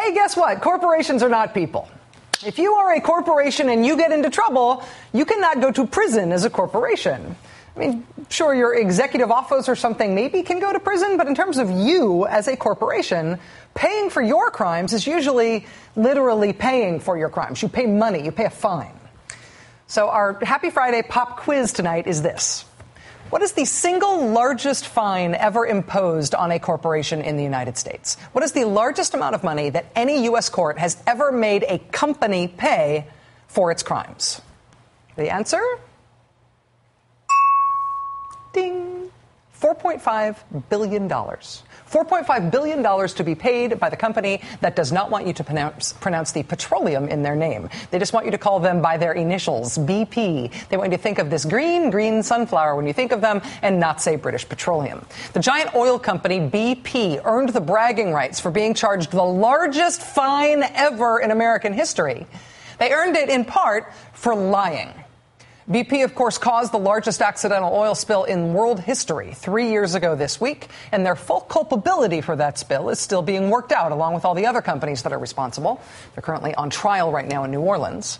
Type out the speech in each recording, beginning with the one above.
hey, guess what? Corporations are not people. If you are a corporation and you get into trouble, you cannot go to prison as a corporation. I mean, sure, your executive office or something maybe can go to prison, but in terms of you as a corporation, paying for your crimes is usually literally paying for your crimes. You pay money, you pay a fine. So our Happy Friday pop quiz tonight is this. What is the single largest fine ever imposed on a corporation in the United States? What is the largest amount of money that any U.S. court has ever made a company pay for its crimes? The answer? Ding. $4.5 billion. $4.5 billion to be paid by the company that does not want you to pronounce the petroleum in their name. They just want you to call them by their initials, BP. They want you to think of this green sunflower when you think of them and not say British Petroleum. The giant oil company BP earned the bragging rights for being charged the largest fine ever in American history. They earned it in part for lying. BP, of course, caused the largest accidental oil spill in world history 3 years ago this week, and their full culpability for that spill is still being worked out, along with all the other companies that are responsible. They're currently on trial right now in New Orleans.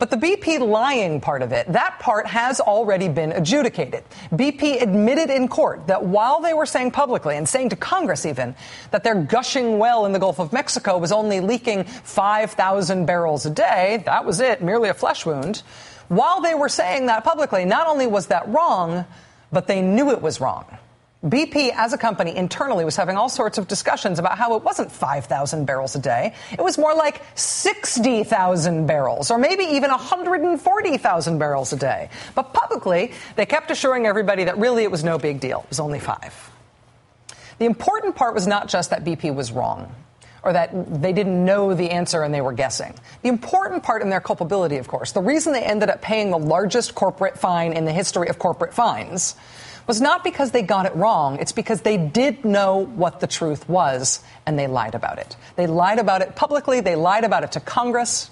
But the BP lying part of it, that part has already been adjudicated. BP admitted in court that while they were saying publicly, and saying to Congress even, that their gushing well in the Gulf of Mexico was only leaking 5,000 barrels a day, that was it, merely a flesh wound. While they were saying that publicly, not only was that wrong, but they knew it was wrong. BP, as a company, internally was having all sorts of discussions about how it wasn't 5,000 barrels a day. It was more like 60,000 barrels, or maybe even 140,000 barrels a day. But publicly, they kept assuring everybody that really it was no big deal. It was only 5. The important part was not just that BP was wrong, or that they didn't know the answer and they were guessing. The important part in their culpability, of course, the reason they ended up paying the largest corporate fine in the history of corporate fines, was not because they got it wrong. It's because they did know what the truth was, and they lied about it. They lied about it publicly. They lied about it to Congress.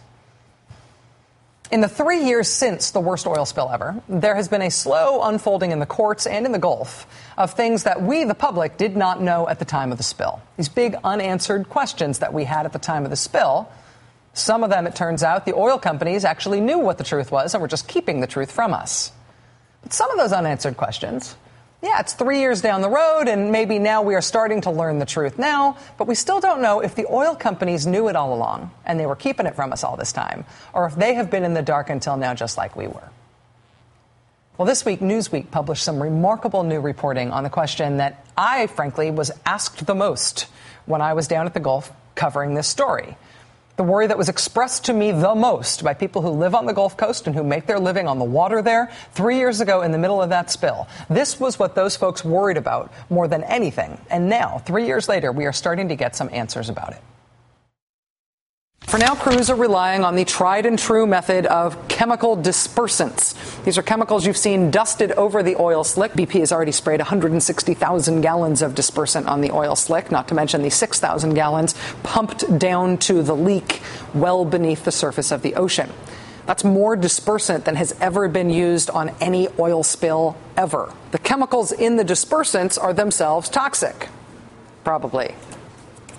In the 3 years since the worst oil spill ever, there has been a slow unfolding in the courts and in the Gulf of things that we, the public, did not know at the time of the spill. These big unanswered questions that we had at the time of the spill. Some of them, it turns out, the oil companies actually knew what the truth was and were just keeping the truth from us. But some of those unanswered questions, yeah, it's 3 years down the road, and maybe now we are starting to learn the truth now, but we still don't know if the oil companies knew it all along, and they were keeping it from us all this time, or if they have been in the dark until now, just like we were. Well, this week, Newsweek published some remarkable new reporting on the question that I, frankly, was asked the most when I was down at the Gulf covering this story. The worry that was expressed to me the most by people who live on the Gulf Coast and who make their living on the water there 3 years ago in the middle of that spill. This was what those folks worried about more than anything. And now, 3 years later, we are starting to get some answers about it. For now, crews are relying on the tried and true method of chemical dispersants. These are chemicals you've seen dusted over the oil slick. BP has already sprayed 160,000 gallons of dispersant on the oil slick, not to mention the 6,000 gallons pumped down to the leak well beneath the surface of the ocean. That's more dispersant than has ever been used on any oil spill ever. The chemicals in the dispersants are themselves toxic. Probably.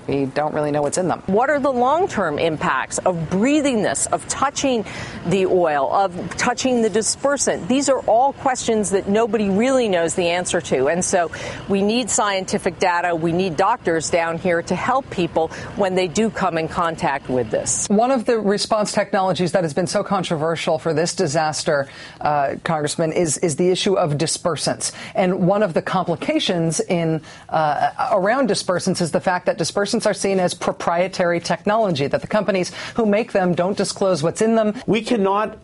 We don't really know what's in them. What are the long-term impacts of breathing this, of touching the oil, of touching the dispersant? These are all questions that nobody really knows the answer to. And so we need scientific data. We need doctors down here to help people when they do come in contact with this. One of the response technologies that has been so controversial for this disaster, Congressman, is the issue of dispersants. And one of the complications in around dispersants is the fact that dispersants are seen as proprietary technology, that the companies who make them don't disclose what's in them. We cannot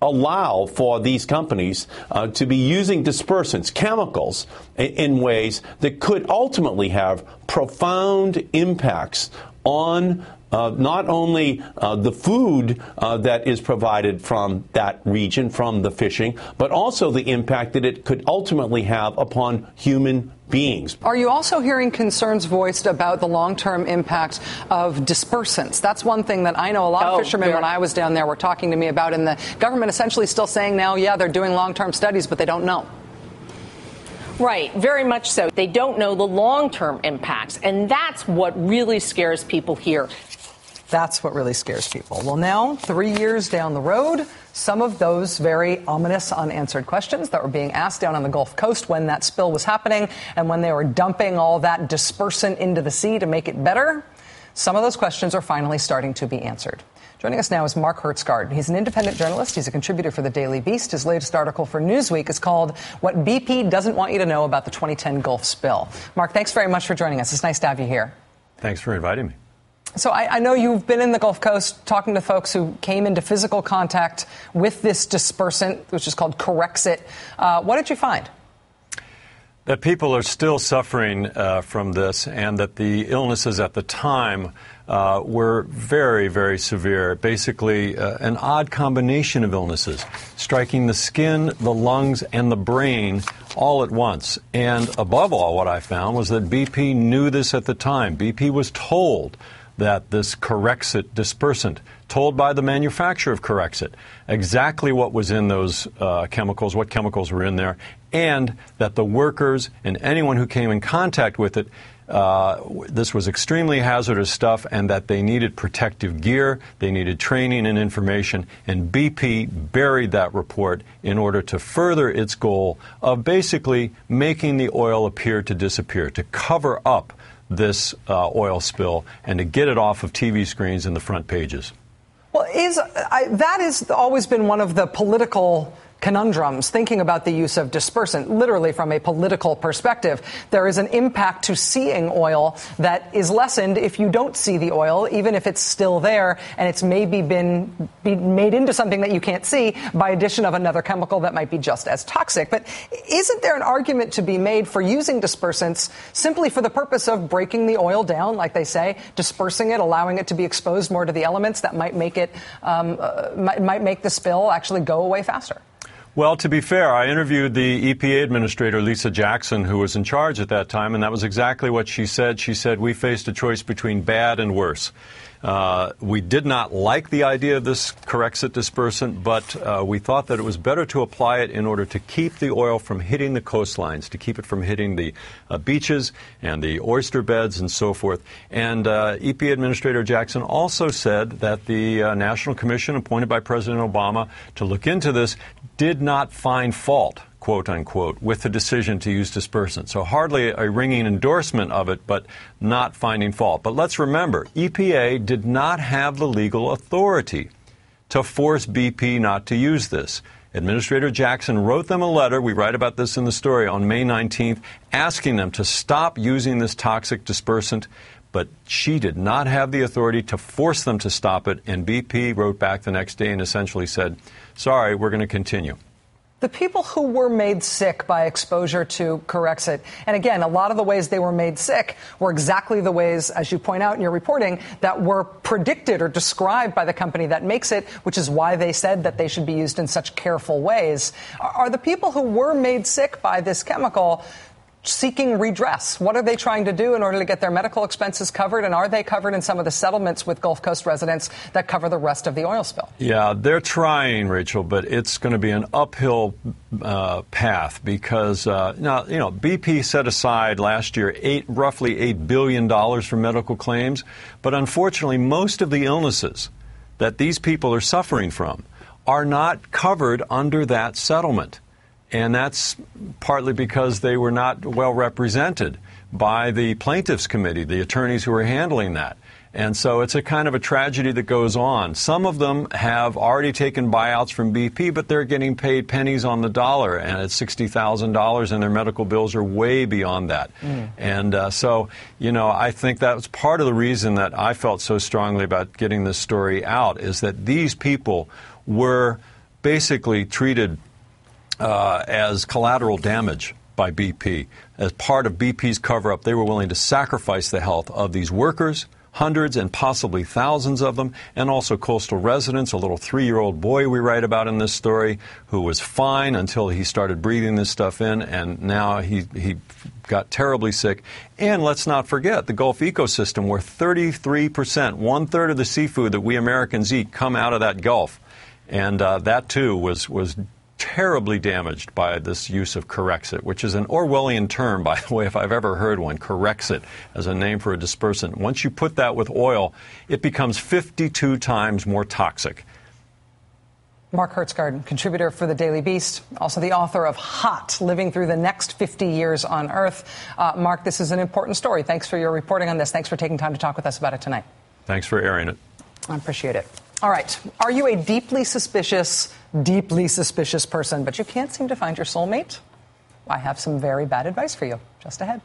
allow for these companies to be using dispersants, chemicals, in ways that could ultimately have profound impacts on not only the food that is provided from that region, from the fishing, but also the impact that it could ultimately have upon human beings. Are you also hearing concerns voiced about the long-term impact of dispersants? That's one thing that I know a lot of fishermen, when I was down there, were talking to me about, and the government essentially still saying now, yeah, they're doing long-term studies, but they don't know. Right, very much so. They don't know the long-term impacts, and that's what really scares people here. That's what really scares people. Well, now, 3 years down the road, some of those very ominous unanswered questions that were being asked down on the Gulf Coast when that spill was happening and when they were dumping all that dispersant into the sea to make it better, some of those questions are finally starting to be answered. Joining us now is Mark Hertsgaard. He's an independent journalist. He's a contributor for the Daily Beast. His latest article for Newsweek is called What BP Doesn't Want You to Know About the 2010 Gulf Spill. Mark, thanks very much for joining us. It's nice to have you here. Thanks for inviting me. So I know you've been in the Gulf Coast talking to folks who came into physical contact with this dispersant, which is called Corexit. What did you find? That people are still suffering from this, and that the illnesses at the time were very, very severe. Basically, an odd combination of illnesses, striking the skin, the lungs, and the brain all at once. And above all, what I found was that BP knew this at the time. BP was told that this Corexit dispersant, told by the manufacturer of Corexit exactly what was in those chemicals, what chemicals were in there, and that the workers and anyone who came in contact with it, this was extremely hazardous stuff, and that they needed protective gear, they needed training and information, and BP buried that report in order to further its goal of basically making the oil appear to disappear, to cover up this oil spill and to get it off of TV screens and the front pages. Well, that has always been one of the political conundrums, thinking about the use of dispersant, literally from a political perspective. There is an impact to seeing oil that is lessened if you don't see the oil, even if it's still there, and it's maybe been made into something that you can't see by addition of another chemical that might be just as toxic. But isn't there an argument to be made for using dispersants simply for the purpose of breaking the oil down, like they say, dispersing it, allowing it to be exposed more to the elements that might make it might make the spill actually go away faster? Well, to be fair, I interviewed the EPA administrator, Lisa Jackson, who was in charge at that time, and that was exactly what she said. She said, we faced a choice between bad and worse. We did not like the idea of this Corexit dispersant, but we thought that it was better to apply it in order to keep the oil from hitting the coastlines, to keep it from hitting the beaches and the oyster beds and so forth. And EPA Administrator Jackson also said that the National Commission appointed by President Obama to look into this did not find fault, quote unquote, with the decision to use dispersant. So hardly a ringing endorsement of it, but not finding fault. But let's remember, EPA did not have the legal authority to force BP not to use this. Administrator Jackson wrote them a letter, we write about this in the story, on May 19th, asking them to stop using this toxic dispersant. But she did not have the authority to force them to stop it, and BP wrote back the next day and essentially said, sorry, we're going to continue. The people who were made sick by exposure to Corexit, and again, a lot of the ways they were made sick were exactly the ways, as you point out in your reporting, that were predicted or described by the company that makes it, which is why they said that they should be used in such careful ways. Are the people who were made sick by this chemical seeking redress? What are they trying to do in order to get their medical expenses covered? And are they covered in some of the settlements with Gulf Coast residents that cover the rest of the oil spill? Yeah, they're trying, Rachel, but it's going to be an uphill path because, now, you know, BP set aside last year roughly $8 billion for medical claims. But unfortunately, most of the illnesses that these people are suffering from are not covered under that settlement. And that's partly because they were not well represented by the plaintiffs' committee, the attorneys who are handling that. And so it's a kind of a tragedy that goes on. Some of them have already taken buyouts from BP, but they're getting paid pennies on the dollar, and it's $60,000, and their medical bills are way beyond that. And so, you know, I think that was part of the reason that I felt so strongly about getting this story out, is that these people were basically treated as collateral damage by BP. As part of BP's cover-up, they were willing to sacrifice the health of these workers, hundreds and possibly thousands of them, and also coastal residents. A little 3-year-old boy we write about in this story who was fine until he started breathing this stuff in, and now he got terribly sick. And let's not forget the Gulf ecosystem, where 33%, one-third of the seafood that we Americans eat come out of that Gulf. And that, too, was terribly damaged by this use of Corexit, which is an Orwellian term, by the way, if I've ever heard one, Corexit, as a name for a dispersant. Once you put that with oil, it becomes 52 times more toxic. Mark Hertsgaard, contributor for the Daily Beast, also the author of Hot, Living Through the Next 50 Years on Earth. Mark, this is an important story. Thanks for your reporting on this. Thanks for taking time to talk with us about it tonight. Thanks for airing it. I appreciate it. All right. Are you a deeply suspicious person, but you can't seem to find your soulmate? I have some very bad advice for you just ahead.